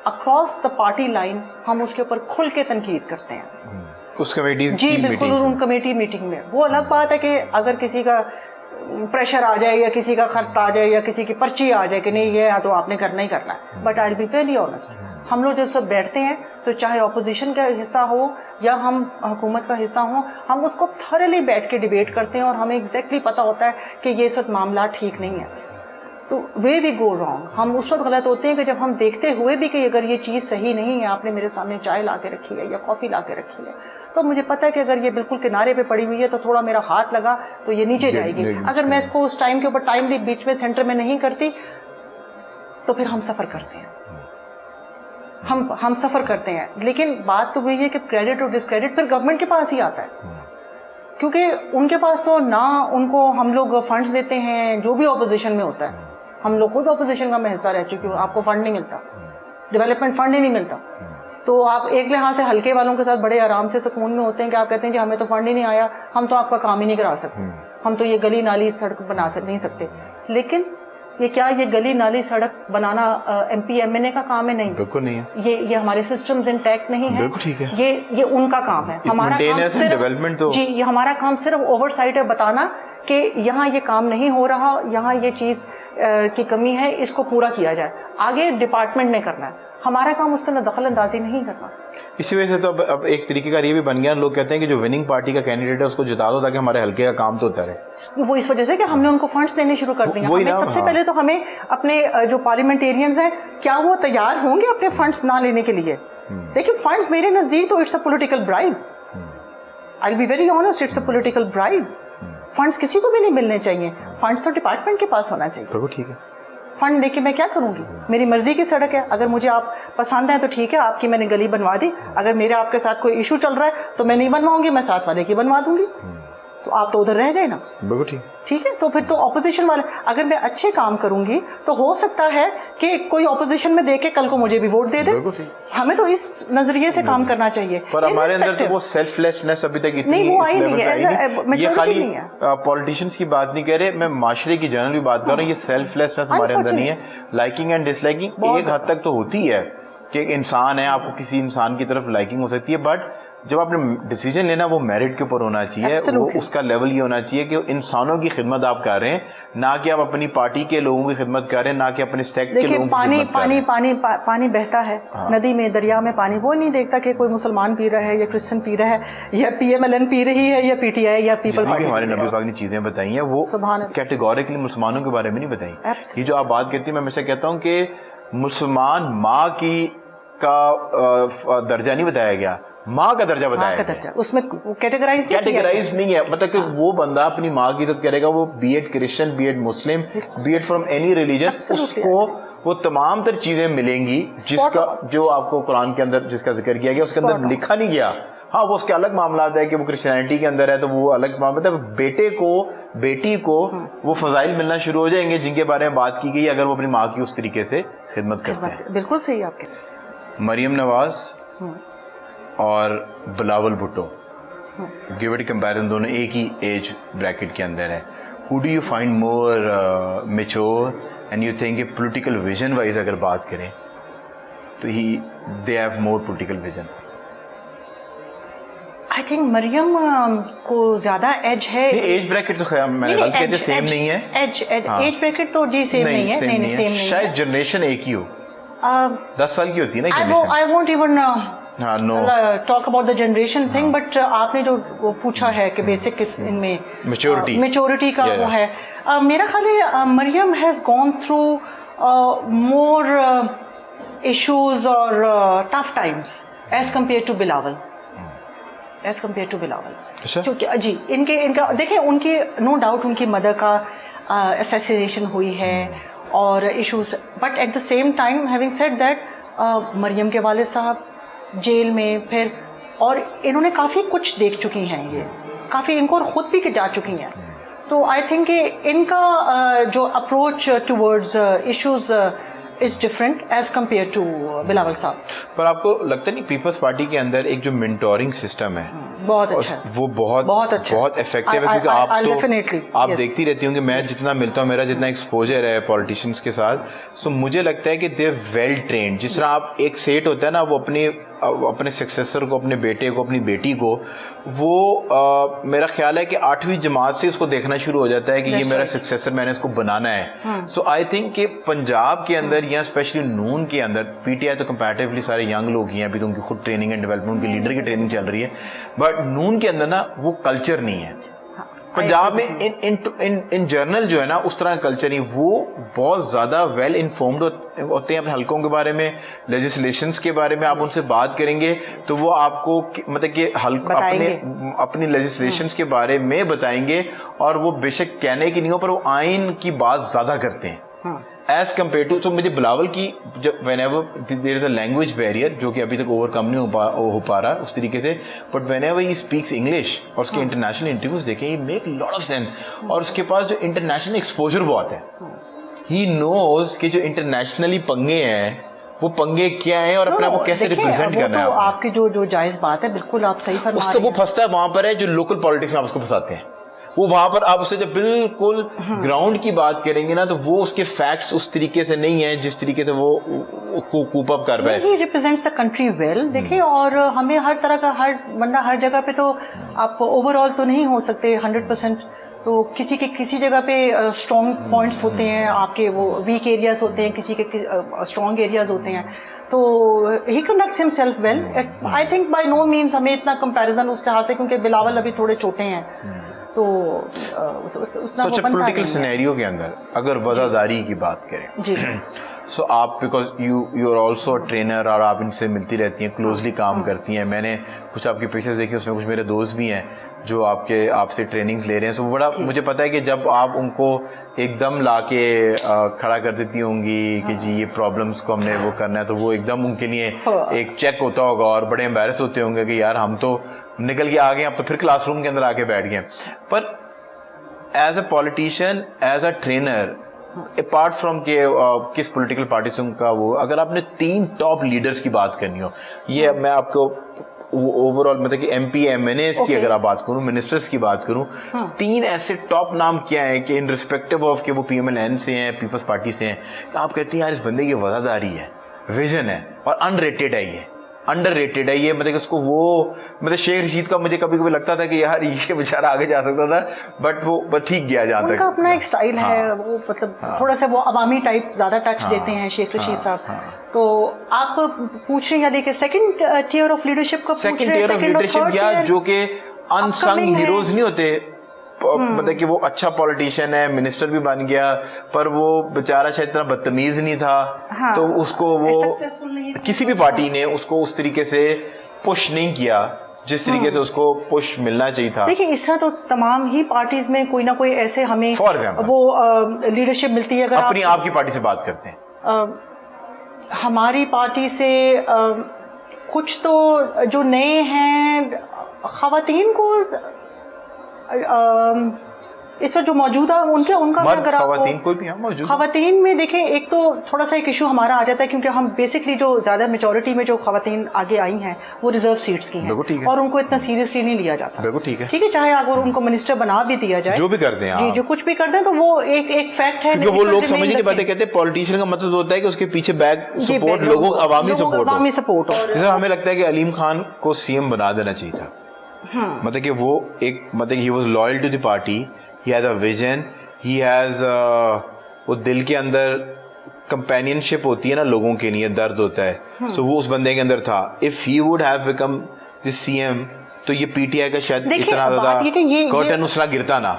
A: اکراس دا پارٹی لائن ہم اس کے اوپر کھل کے تنقید کرتے ہیں
B: اس کمیٹیز.
A: جی بالکل. اور ان کمیٹی میٹنگ میں وہ الگ بات ہے کہ اگر کسی کا پریشر آ جائے یا کسی کا خرچ آ جائے یا کسی کی پرچی آ جائے کہ نہیں یہ تو آپ نے کرنا ہی کرنا ہے. But I be very honest, ہم لوگ جب سب بیٹھتے ہیں تو چاہے اپوزیشن کا حصہ ہو یا ہم حکومت کا حصہ ہوں, ہم اس کو تھرلی بیٹھ کے ڈیبیٹ کرتے ہیں, اور ہمیں ایگزیکٹلی پتہ ہوتا ہے کہ یہ اس وقت معاملات ٹھیک نہیں ہیں. تو وے وی گو رانگ. ہم اس وقت غلط ہوتے ہیں کہ جب ہم دیکھتے ہوئے بھی کہ اگر یہ چیز صحیح نہیں ہے, آپ نے میرے سامنے چائے لا کے رکھی ہے یا کافی لا کے رکھی ہے, تو مجھے پتہ ہے کہ اگر یہ بالکل کنارے پہ پڑی ہوئی ہے تو تھوڑا میرا ہاتھ لگا تو یہ نیچے جائے گی. اگر میں اس کو اس ٹائم کے اوپر ٹائملی بیچ میں سینٹر میں نہیں کرتی تو پھر ہم سفر کرتے ہیں, ہم سفر کرتے ہیں. لیکن بات تو وہی ہے کہ کریڈٹ اور ڈسکریڈٹ پھر گورنمنٹ کے پاس ہی آتا ہے, کیونکہ ان کے پاس تو نہ ان کو ہم لوگ فنڈز دیتے ہیں جو بھی اپوزیشن میں ہوتا ہے. ہم لوگ خود اپوزیشن کا میں حصہ رہ چکے ہوں, آپ کو فنڈ نہیں ملتا, ڈیولپمنٹ فنڈ ہی نہیں ملتا. تو آپ ایک لحاظ سے ہلکے والوں کے ساتھ بڑے آرام سے سکون میں ہوتے ہیں کہ آپ کہتے ہیں کہ ہمیں تو فنڈ ہی نہیں آیا, ہم تو آپ کا کام ہی نہیں کرا سکتے, ہم تو یہ گلی نالی سڑک بنا نہیں سکتے. لیکن یہ گلی نالی سڑک بنانا ایم پی ایم این اے کا کام ہے؟ نہیں, بالکل نہیں ہے. یہ ہمارے سسٹمز انٹیکٹ نہیں ہے, بالکل ٹھیک ہے. یہ ان کا کام ہے. ہمارا کام صرف یہ ہمارا کام صرف اوور سائٹ ہے, بتانا کہ یہاں یہ کام نہیں ہو رہا, یہاں یہ چیز کی کمی ہے, اس کو پورا کیا جائے. آگے ڈپارٹمنٹ نے کرنا ہے, ہمارا کام اس کے اندر دخل اندازی نہیں کرنا.
B: اسی وجہ سے تو اب ایک طریقے کا یہ بھی بن گیا, لوگ کہتے ہیں کہ جو وننگ پارٹی کا کینڈیڈیٹ ہے اس کو جتا دو تاکہ ہمارے حلقے کا کام تو ہوتا رہے. وہ
A: اس وجہ سے کہ ہم نے ان کو فنڈز دینے شروع کر دیں. سب سے پہلے تو ہمیں اپنے جو پارلیمنٹیرینز ہیں کیا وہ تیار ہوں گے اپنے فنڈز نہ لینے کے لیے؟ دیکھیے فنڈز میرے نزدیک تو it's a political bribe. I will be very honest, it's a political bribe. Funds کسی کو بھی نہیں ملنے چاہیے, فنڈز تو ڈپارٹمنٹ کے پاس ہونا چاہیے.
B: ٹھیک ہے.
A: فنڈ لے کے میں کیا کروں گی؟ میری مرضی کی سڑک ہے, اگر مجھے آپ پسند ہیں تو ٹھیک ہے, آپ کی میں نے گلی بنوا دی, اگر میرے آپ کے ساتھ کوئی ایشو چل رہا ہے تو میں نہیں بنواؤں گی, میں ساتھ والے کی بنوا دوں گی, تو آپ تو ادھر رہ گئے نا.
B: بالکل
A: ٹھیک ہے, تو پھر تو اپوزیشن والے, اگر میں اچھے کام کروں گی تو ہو سکتا ہے کہ کوئی اپوزیشن میں دیکھ کے کل کو مجھے بھی ووٹ دے دے. ہمیں تو اس نظریے سے کام کرنا چاہیے.
B: پر ہمارے اندر تو وہ سیلف لیسنس ابھی تک اتنی
A: نہیں, وہ آئی نہیں ہے.
B: یہ خالی پولیٹیشینس کی بات نہیں کہہ رہے, میں معاشرے کی جنرل بھی بات کر رہا ہوں. یہ سیلف لیسنس ہمارے اندر نہیں ہے. لائکنگ اینڈ ڈس لائکنگ ایک حد تک تو ہوتی ہے کہ ایک انسان ہے, آپ کو کسی انسان کی طرف لائکنگ ہو سکتی ہے, بٹ جب آپ نے ڈیسیجن لینا وہ میرٹ کے اوپر ہونا چاہیے. وہ اس کا لیول یہ ہونا چاہیے کہ انسانوں کی خدمت آپ کر رہے ہیں, نہ کہ آپ اپنی پارٹی کے لوگوں کی خدمت کر رہے ہیں, نہ کہ اپنے سیکٹ کے لوگوں کی خدمت کر رہے ہیں.
A: پانی بہتا ہے ندی میں, دریا میں پانی, وہ نہیں دیکھتا کہ کوئی مسلمان پی رہا ہے یا کرسچن پی رہا ہے یا PMLN پی رہی ہے یا PTI یا پیپل پارٹی.
B: ہمارے نبی پاک نے چیزیں بتائی ہیں وہ کیٹیگوریکلی مسلمانوں کے بارے میں نہیں بتائیں. یہ جو آپ بات کرتی ہیں, میں ہمیشہ کہتا ہوں کہ مسلمان ماں کی کا درجہ نہیں بتایا گیا, ماں کا درجہ بتایا گیا.
A: اس میں کیٹیگرائز
B: نہیں ہے, مطلب کہ وہ بندہ اپنی ماں کی عزت کرے گا, وہ be it Christian, be it Muslim, be it from any religion, اس کو وہ تمام تر چیزیں ملیں گی جس کا جو آپ کو قرآن کے اندر جس کا ذکر کیا گیا اس کے اندر لکھا نہیں گیا. ہاں وہ اس کے الگ معاملات ہے کہ وہ کرسچینٹی کے اندر ہے تو وہ الگ معاملات ہے. بیٹے کو بیٹی کو وہ فضائل ملنا شروع ہو جائیں گے جن کے بارے میں بات کی گئی اگر وہ اپنی ماں کی اس طریقے سے خدمت کرتے ہیں.
A: بالکل صحیح آپ کے.
B: مریم نواز اور Bilawal Bhutto, give it comparison, دونوں ایک ہی ایج بریکٹ کے اندر ہے. How do you find more mature and you think کہ پولیٹیکل ویژن وائز اگر بات کریں تو they have more political vision?
A: I think Maryam کو زیادہ ایج ہے.
B: ایج بریکٹ تو خیال میں غلط کہتے سیم نہیں ہے.
A: ایج بریکٹ تو جی سیم نہیں ہے. نہیں,
B: شاید جنریشن ایک ہی ہو, 10 سال کی ہوتی ہے نا generation.
A: I won't even talk about the generation thing, but آپ نے جو پوچھا ہے کہ بیسک ان میں میچورٹی کا وہ ہے, میرا خیال ہے Maryam has gone through more issues اور tough times as compare to Bilawal. کیونکہ جی ان کا دیکھیں, ان کی نو ڈاؤٹ ان کی مدر کا اسیسینیشن ہوئی ہے اور issues, but at the same time having said that Maryam کے والد صاحب جیل میں پھر, اور انہوں نے کافی کچھ دیکھ چکی ہیں, یہ کافی ان کو اور خود بھی جا چکی ہیں. تو آئی تھنک کہ ان کا جو approach towards issues is different as compare to Bilawal صاحب.
B: پر آپ کو لگتا نہیں پیپلز پارٹی کے اندر ایک جو مینٹورنگ سسٹم ہے
A: بہت اچھا,
B: وہ بہت افیکٹو ہے, کیونکہ آپ دیکھتی رہتی ہوں کہ میں جتنا ملتا ہوں, میرا جتنا ایکسپوجر ہے پولیٹیشینس کے ساتھ, سو مجھے لگتا ہے کہ دے آر ویل ٹرینڈ. جس طرح آپ ایک سیٹ ہوتا ہے نا, وہ اپنے سکسیسر کو, اپنے بیٹے کو, اپنی بیٹی کو, وہ میرا خیال ہے کہ 8ویں جماعت سے اس کو دیکھنا شروع ہو جاتا ہے کہ یہ میرا سکسیسر, میں نے اس کو بنانا ہے. سو آئی تھنک کہ پنجاب کے اندر یا اسپیشلی نون کے اندر, PTI تو کمپیریٹیولی سارے ینگ لوگ ہی ہیں, ابھی تو ان کی خود ٹریننگ اینڈ ڈیولپمنٹ, ان کی لیڈر کی ٹریننگ چل رہی ہے, بٹ نون کے اندر نا وہ کلچر نہیں ہے. پنجاب میں ان جرنل جو ہے نا اس طرح کا کلچر نہیں, وہ بہت زیادہ ویل انفارمڈ ہوتے ہیں اپنے حلقوں کے بارے میں, لیجسلیشنس کے بارے میں. آپ ان سے بات کریں گے تو وہ آپ کو مطلب کہ اپنی لیجسلیشنس کے بارے میں بتائیں گے, اور وہ بے شک کہنے کی نہیں ہو پر وہ آئین کی بات زیادہ کرتے ہیں ایز کمپیئر ٹو. تو مجھے بلاول کی جب when ever there is a language barrier جو کہ ابھی تک اوور کم نہیں ہو پا رہا اس طریقے سے, but whenever he speaks English اور اس کے انٹرنیشنل انٹرویوز دیکھیں, he make lot of sense, اور اس کے پاس جو انٹرنیشنل ایکسپوجر بہت ہے. ہی نوز کہ جو انٹرنیشنلی پنگے ہیں وہ پنگے کیا ہیں اور اپنے آپ کو کیسے ریپرزینٹ کرنا ہے.
A: آپ کی جو جائز بات ہے, بالکل آپ صحیح فرما رہے ہیں.
B: اس کا وہ پھنستا ہے وہاں پر ہے جو لوکل پالیٹکس میں آپ اس کو پھنساتے ہیں. وہ وہاں پر آپ اسے جب بالکل گراؤنڈ کی بات کریں گے نا, تو وہ اس کے فیکٹس اس طریقے سے نہیں ہیں جس طریقے سے وہ کوپ اپ کر رہا ہے.
A: ہی ریپرزینٹس دا کنٹری ویل. دیکھیں, اور ہمیں ہر طرح کا ہر بندہ ہر جگہ پہ تو آپ اوور آل تو نہیں ہو سکتے 100%. تو کسی کے کسی جگہ پہ اسٹرانگ پوائنٹس ہوتے ہیں, آپ کے وہ ویک ایریاز ہوتے ہیں, کسی کے اسٹرانگ ایریاز ہوتے ہیں. تو he conducts himself well. I think by no means ہمیں اتنا کمپیریزن اس لحاظ سے, کیونکہ بلاول ابھی تھوڑے چھوٹے ہیں, تو
B: پولیٹیکل سینیریو کے اندر اگر وزاداری کی بات کریں
A: جی,
B: سو آپ because you are also trainer, اور آپ ان سے ملتی رہتی ہیں, کلوزلی کام کرتی ہیں. میں نے کچھ آپ کے پیسز دیکھے, اس میں کچھ میرے دوست بھی ہیں. جو آپ سے ٹریننگز لے رہے ہیں. سو بڑا مجھے پتا ہے کہ جب آپ ان کو ایک دم لا کے کھڑا کر دیتی ہوں گی کہ جی یہ پرابلمس کو ہم نے وہ کرنا ہے, تو وہ ایک دم ان کے لیے ایک چیک ہوتا ہوگا اور بڑے امبیرس ہوتے ہوں گے کہ یار ہم تو نکل کے آ گئے, اب تو پھر کلاس روم کے اندر آ کے بیٹھ گئے. پر as a politician, as a trainer, apart from کہ کس پولیٹیکل پارٹی سے ان کا وہ, اگر آپ نے 3 ٹاپ لیڈرز کی بات کرنی ہو, یہ میں آپ کو اوور آل مطلب کہ M P M N As کی اگر آپ بات کروں, منسٹرز کی بات کروں, 3 ایسے ٹاپ نام کیا ہیں کہ ان ریسپیکٹیو آف کہ وہ پی ایم ایل این سے ہیں, پیپلز پارٹی سے ہیں, کہ آپ کہتے ہیں یار اس بندے کی وفاداری ہے, ویژن ہے, اور ان ریٹڈ ہے, یہ انڈر ریٹڈ ہے, یہ مطلب کہ اس کو وہ مطلب شیخ رشید کا مجھے کبھی کبھی لگتا تھا کہ یار یہ بیچارہ آگے جا سکتا تھا, بٹ وہ ٹھیک گیا جاتا ہے.
A: ان کا اپنا ایک سٹائل ہے, وہ مطلب تھوڑا سا وہ عوامی ٹائپ زیادہ ٹچ دیتے ہیں شیخ رشید صاحب. تو آپ پوچھ رہے ہیں یا دیکھیں سیکنڈ ٹیئر آف لیڈرشپ کا,
B: سیکنڈ ٹیئر آف لیڈرشپ, یا جو کہ ان سنگ ہیروز نہیں ہوتے, مطلب کہ وہ اچھا پولیٹیشین ہے, منسٹر بھی بن گیا, پر وہ بیچارہ شاید اتنا بدتمیز نہیں تھا, تو اس کو وہ کسی بھی پارٹی نے اس کو اس طریقے سے پش نہیں کیا جس طریقے سے اس کو پش ملنا چاہیے تھا.
A: دیکھیں اس طرح تو تمام ہی پارٹیز میں کوئی نہ کوئی ایسے ہمیں وہ لیڈرشپ ملتی ہے. اگر
B: اپنی آپ کی پارٹی سے بات کرتے ہیں,
A: ہماری پارٹی سے کچھ تو جو نئے ہیں, خواتین کو اس وقت جو موجودہ ان کا اگر آپ خواتین میں دیکھیں, ایک تو تھوڑا سا ایک ایشو ہمارا آ جاتا ہے کیونکہ ہم بیسکلی جو زیادہ میجورٹی میں جو خواتین آگے آئی ہیں وہ ریزرو سیٹس کی ہیں, اور ان کو اتنا سیریسلی نہیں لیا جاتا. ٹھیک ہے, چاہے اگر ان کو منسٹر بنا بھی دیا جائے,
B: جو بھی کرتے ہیں,
A: جی جو کچھ بھی کرتے ہیں, تو وہ ایک فیکٹ ہے.
B: کیونکہ وہ لوگ سمجھ نہیں پاتے, کہتے ہیں پولیٹیشین کا مطلب ہوتا ہے کہ اس کے پیچھے بیک سپورٹ لوگوں, عوامی سپورٹ ہو. جیسے ہمیں لگتا ہے کہ علیم خان کو سی ایم بنا دینا چاہیے تھا, مطلب کہ وہ ایک مطلب he was loyal to the party, he has a vision, he has وہ دل کے اندر کمپینین شپ ہوتی ہے نا, لوگوں کے لیے درد ہوتا ہے, سو وہ اس بندے کے اندر تھا. If he would have become the CM ایم, تو یہ پی ٹی آئی کا شاید اتنا زیادہ کرٹن اس طرح گرتا نا.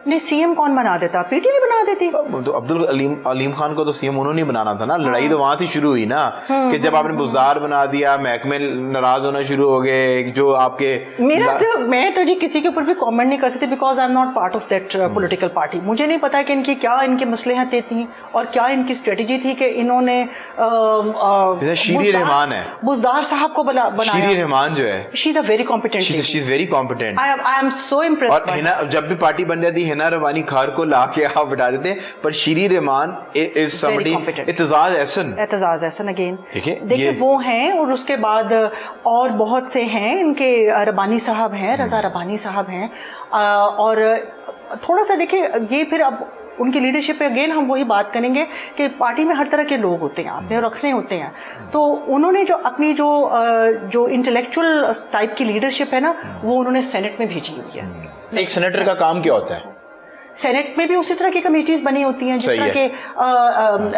A: نہیں, سی ایم کون بنا دیتا, پی ٹی آئی بنا دیتی.
B: تو علیم خان کو تو سی ایم انہوں نے بنانا تھا نا, لڑائی تو وہاں سے شروع ہوئی نا, کہ جب آپ نے بزدار بنا دیا, محکمے ناراض ہونا شروع ہو گئے, جو آپ کے
A: میں تو جی کسی کے اوپر بھی کامنٹ نہیں کر سکتی, because I am not part of that political party. مجھے نہیں پتا کہ ان کی کیا ان کی مصلحتیں تھیں اور کیا ان کی اسٹریٹجی تھی کہ انہوں نے
B: شیری رحمان ہے,
A: بزدار صاحب کو بنایا.
B: شیری رحمان جو ہے,
A: she is a very competent,
B: she is very competent.
A: I am so impressed.
B: اور جب بھی پارٹی بن جاتی ہینا روانی خار کو لا کے آپ بٹا دیتے ہیں, پر Sherry Rehman is somebody. Aitzaz Ahsan
A: again دیکھیں وہ ہیں, اور اس کے بعد اور بہت سے ہیں ان کے, ربانی صاحب ہیں, رضا ربانی صاحب ہیں. اور تھوڑا سا دیکھیں یہ پھر اب ان کی لیڈرشپ پہ اگین ہم وہی بات کریں گے کہ پارٹی میں ہر طرح کے لوگ ہوتے ہیں, آپ نے رکھنے ہوتے ہیں, تو انہوں نے جو اپنی جو انٹلیکچوئل ٹائپ کی لیڈرشپ ہے نا, وہ انہوں نے سینٹ میں بھیجی ہوئی ہے.
B: ایک سینیٹر کا کام کیا ہوتا ہے؟
A: سینٹ میں بھی اسی طرح کی کمیٹیز بنی ہوتی ہیں, جس طرح کہ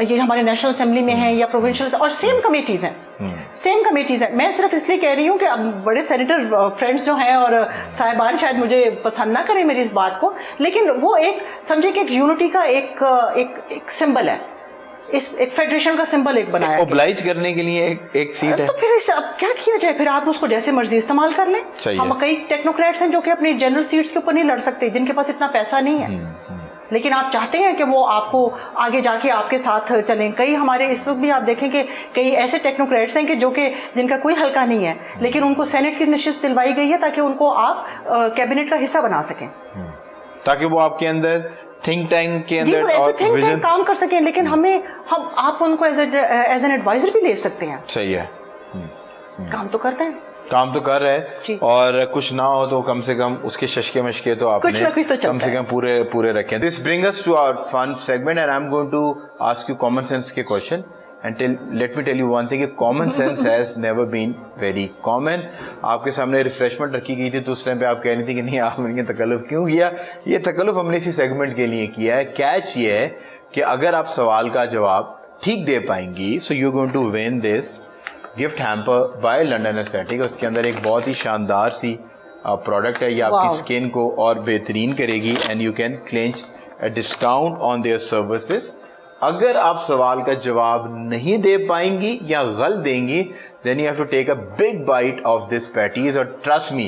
A: یہ ہمارے نیشنل اسمبلی میں ہیں یا پروونشل, اور سیم کمیٹیز ہیں. میں صرف اس لیے کہہ رہی ہوں کہ اب بڑے سینیٹر فرینڈس جو ہیں اور صاحبان شاید مجھے پسند نہ کریں میری اس بات کو, لیکن وہ ایک سمجھے کہ ایک یونٹی کا ایک سمبل ہے, ایک فیڈریشن کا سمبل ایک بنایا,
B: اوبلائج کرنے کے لیے ایک سیٹ ہے.
A: تو پھر اب کیا کیا جائے, پھر آپ اس کو جیسے مرضی استعمال کر لیں. ہم کئی ٹیکنوکریٹس ہیں جو کہ اپنی جنرل سیٹس کے اوپر نہیں لڑ سکتے, جن کے پاس اتنا پیسہ نہیں ہے, لیکن آپ چاہتے ہیں کہ وہ آپ کو آگے جا کے آپ کے ساتھ چلیں. کئی ہمارے اس وقت بھی آپ دیکھیں کہ کئی ایسے ٹیکنوکریٹس ہیں کہ جو کہ جن کا کوئی حلقہ نہیں ہے, لیکن ان کو سینٹ کی نشست دلوائی گئی ہے تاکہ ان کو آپ کیبنٹ کا حصہ بنا سکیں,
B: تاکہ وہ آپ کے اندر تھنک ٹینک کے اندر
A: تھنک ٹینک کام کر سکیں. لیکن آپ ان کو ایز این ایڈوائزر بھی لے سکتے ہیں.
B: صحیح ہے,
A: کام تو کرتے ہیں,
B: کام تو کر رہے, اور کچھ نہ ہو تو کم سے کم اس کے ششکے مشکے تو آپ نے کم سے کم پورے رکھے. This bring us to our fun segment, and I am going to ask you common sense کے question. And let me tell you one thing, کہ common sense has never been very common. آپ کے سامنے refreshment رکھی گئی تھی تو اس time پہ آپ کہہ رہی تھی کہ نہیں آپ نے تکلف کیوں کیا. یہ تکلف ہم نے اسی سیگمنٹ کے لیے کیا ہے. کیچ یہ ہے کہ اگر آپ سوال کا جواب ٹھیک دے پائیں گی, so you're going to win this gift hamper by London Aesthetic. اس کے اندر ایک بہت ہی شاندار سی پروڈکٹ ہے, یہ آپ کی اسکن کو اور بہترین کرے گی, and you can clinch a discount on their services. اگر آپ سوال کا جواب نہیں دے پائیں گی یا غلط دیں گی, then you have to take a big bite of this patties, اور trust me,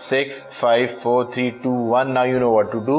B: 6, 5, 4, 3, 2, 1. Now you know what to do.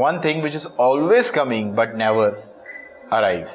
B: One thing which is always coming but never arrives.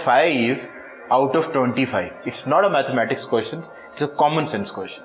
B: 5 out of 25? It's not a mathematics question, it's a common sense question.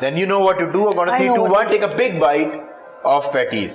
B: Then you know what to do. On 3, 2, 1, take a big bite of patties.